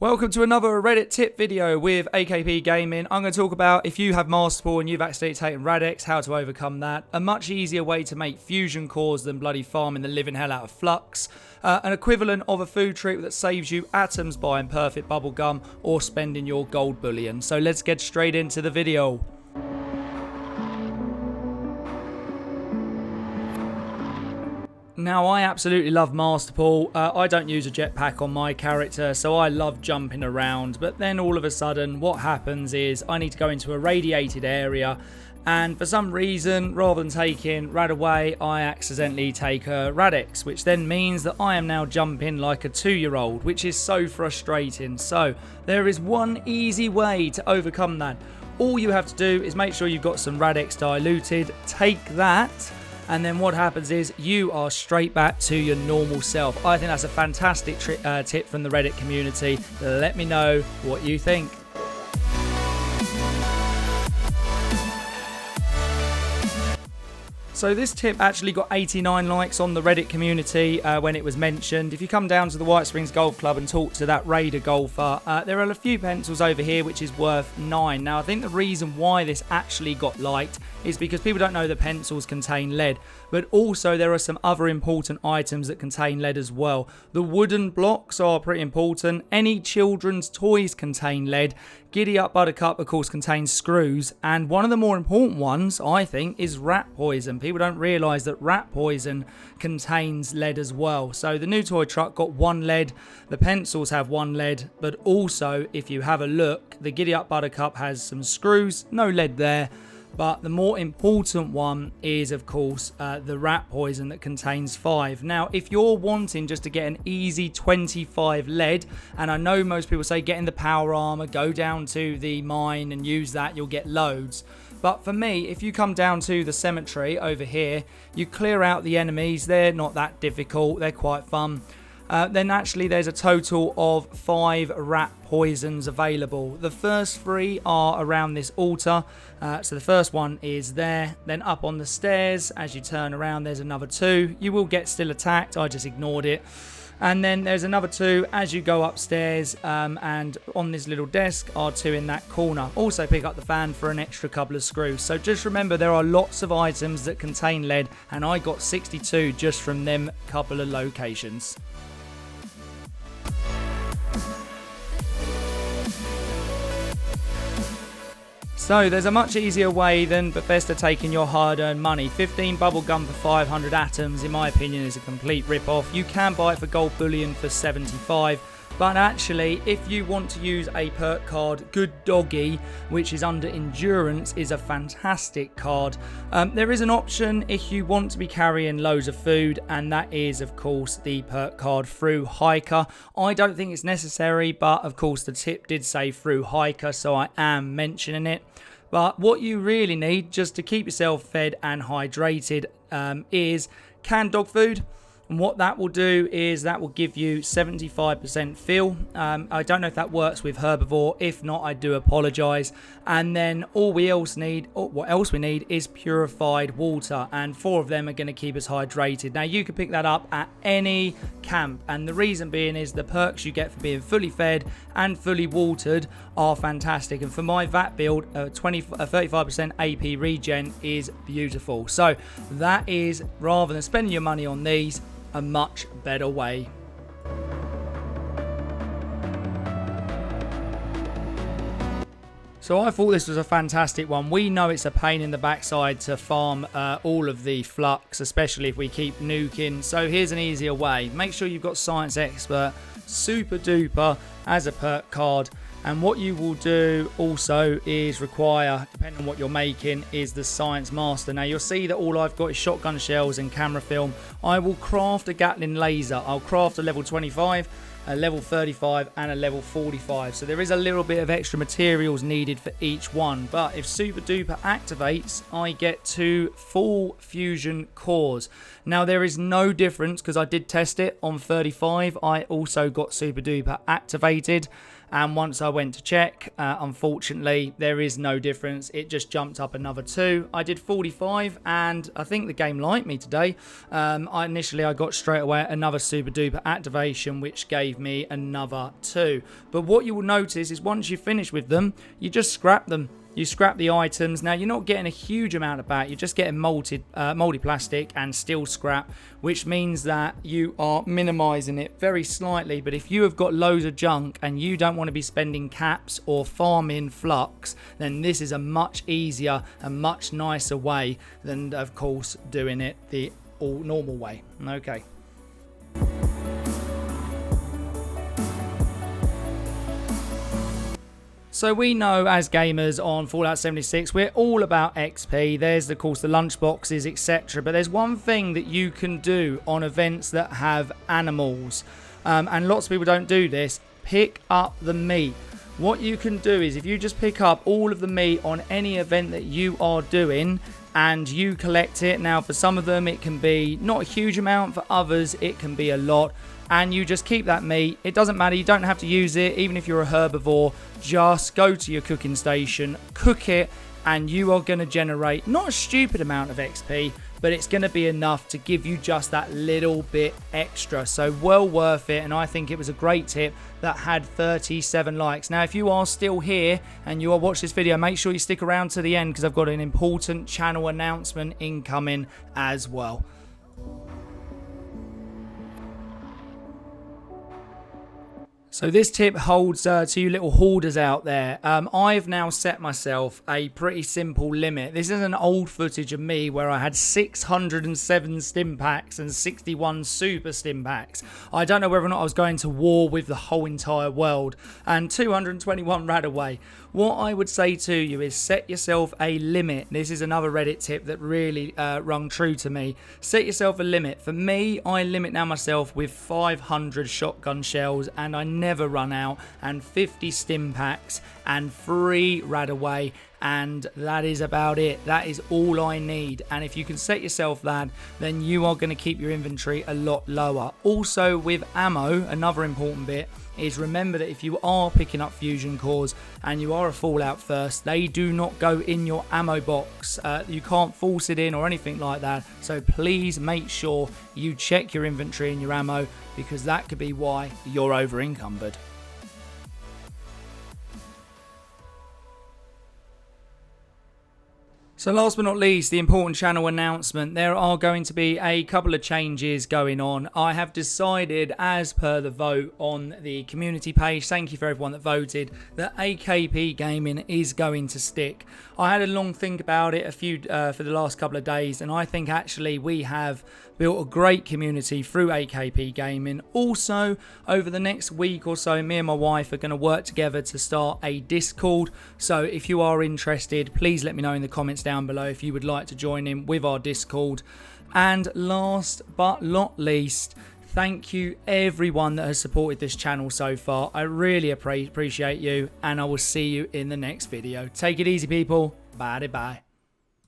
Welcome to another Reddit tip video with AKP Gaming. I'm going to talk about if you have Master Ball and you've accidentally taken Radix, how to overcome that. A much easier way to make fusion cores than bloody farming the living hell out of Flux. An equivalent of a food treat that saves you atoms buying perfect bubblegum or spending your gold bullion. So let's get straight into the video. Now, I absolutely love Master Ball. I don't use a jetpack on my character, so I love jumping around. But then all of a sudden, what happens is I need to go into a radiated area. And for some reason, rather than taking Rad away, I accidentally take a Radix, which then means that I am now jumping like a 2-year-old, which is so frustrating. So there is one easy way to overcome that. All you have to do is make sure you've got some Radix diluted, take that, and then what happens is you are straight back to your normal self. I think that's a fantastic tip from the Reddit community. Let me know what you think. So this tip actually got 89 likes on the Reddit community when it was mentioned. If you come down to the White Springs Golf Club and talk to that Raider golfer, there are a few pencils over here which is worth 9. Now I think the reason why this actually got liked is because people don't know that pencils contain lead, but also there are some other important items that contain lead as well. The wooden blocks are pretty important. Any children's toys contain lead. Giddy Up Buttercup, of course, contains screws, and one of the more important ones, I think, is rat poison. People don't realise that rat poison contains lead as well. So the new toy truck got 1 lead, the pencils have 1 lead, but also, if you have a look, the Giddy Up Buttercup has some screws, no lead there. But the more important one is, of course, the rat poison that contains 5. Now, if you're wanting just to get an easy 25 lead, and I know most people say get in the power armor, go down to the mine and use that, you'll get loads. But for me, if you come down to the cemetery over here, you clear out the enemies. They're not that difficult. They're quite fun. Then actually there's a total of 5 rat poisons available. The first 3 are around this altar. So the first one is there. Then up on the stairs, as you turn around, there's another 2. You will get still attacked. I just ignored it. And then there's another 2 as you go upstairs, and on this little desk are 2 in that corner. Also pick up the fan for an extra couple of screws. So just remember there are lots of items that contain lead, and I got 62 just from them couple of locations. So there's a much easier way than Bethesda taking your hard-earned money. 15 bubblegum for 500 atoms, in my opinion, is a complete rip-off. You can buy it for gold bullion for 75. But actually, if you want to use a perk card, Good Doggy, which is under endurance, is a fantastic card. There is an option if you want to be carrying loads of food, and that is, of course, the perk card Through Hiker. I don't think it's necessary, but of course the tip did say Through Hiker, so I am mentioning it. But what you really need, just to keep yourself fed and hydrated, is canned dog food. And what that will do is that will give you 75% feel. I don't know if that works with herbivore. If not, I do apologise. And then what else we need is purified water. And 4 of them are going to keep us hydrated. Now, you can pick that up at any camp. And the reason being is the perks you get for being fully fed and fully watered are fantastic. And for my VAT build, 35% AP regen is beautiful. So that is, rather than spending your money on these, a much better way. So I thought this was a fantastic one. We know it's a pain in the backside to farm all of the flux, especially if we keep nuking. So here's an easier way. Make sure you've got Science Expert, Super Duper as a perk card. And what you will do also is require, depending on what you're making, is the Science Master. Now you'll see that all I've got is shotgun shells and camera film. I will craft a Gatling laser. I'll craft a level 25, a level 35 and a level 45. So there is a little bit of extra materials needed for each one. But if Super Duper activates, I get 2 full fusion cores. Now there is no difference because I did test it on 35. I also got Super Duper activated. And once I went to check, unfortunately, there is no difference. It just jumped up another 2. I did 45, and I think the game liked me today. Initially, I got straight away another super duper activation, which gave me another 2. But what you will notice is once you finish with them, you just scrap them. You scrap the items. Now, you're not getting a huge amount of back. You're just getting moldy plastic and steel scrap, which means that you are minimizing it very slightly. But if you have got loads of junk and you don't want to be spending caps or farming flux, then this is a much easier and much nicer way than, of course, doing it the all normal way. Okay. So we know as gamers on Fallout 76, we're all about XP. There's, of course, the lunchboxes, etc. But there's one thing that you can do on events that have animals. And lots of people don't do this. Pick up the meat. What you can do is if you just pick up all of the meat on any event that you are doing and you collect it. Now, for some of them, it can be not a huge amount. For others, it can be a lot. And you just keep that meat. It doesn't matter. You don't have to use it. Even if you're a herbivore, just go to your cooking station, cook it, and you are going to generate not a stupid amount of XP, but it's going to be enough to give you just that little bit extra. So well worth it. And I think it was a great tip that had 37 likes. Now, if you are still here and you are watching this video, make sure you stick around to the end because I've got an important channel announcement incoming as well. So this tip holds to you little hoarders out there. I've now set myself a pretty simple limit. This is an old footage of me where I had 607 stim packs and 61 super stim packs. I don't know whether or not I was going to war with the whole entire world. And 221 Radaway. What I would say to you is set yourself a limit. This is another Reddit tip that really rung true to me. Set yourself a limit. For me, I limit now myself with 500 shotgun shells and I never run out, and 50 stim packs and 3 Radaway, and that is about it. That is all I need. And if you can set yourself that, then you are going to keep your inventory a lot lower. Also with ammo, another important bit is remember that if you are picking up fusion cores and you are a Fallout first, they do not go in your ammo box. You can't force it in or anything like that. So please make sure you check your inventory and your ammo, because that could be why you're over encumbered. So last but not least, the important channel announcement. There are going to be a couple of changes going on. I have decided, as per the vote on the community page, thank you for everyone that voted, that AKP gaming is going to stick. I had a long think about it for the last couple of days, and I think actually we have built a great community through AKP gaming. Also, over the next week or so, me and my wife are going to work together to start a Discord. So if you are interested, please let me know in the comments down below if you would like to join in with our Discord. And last but not least, thank you everyone that has supported this channel so far. I really appreciate you, and I will see you in the next video. Take it easy, people. Bye bye.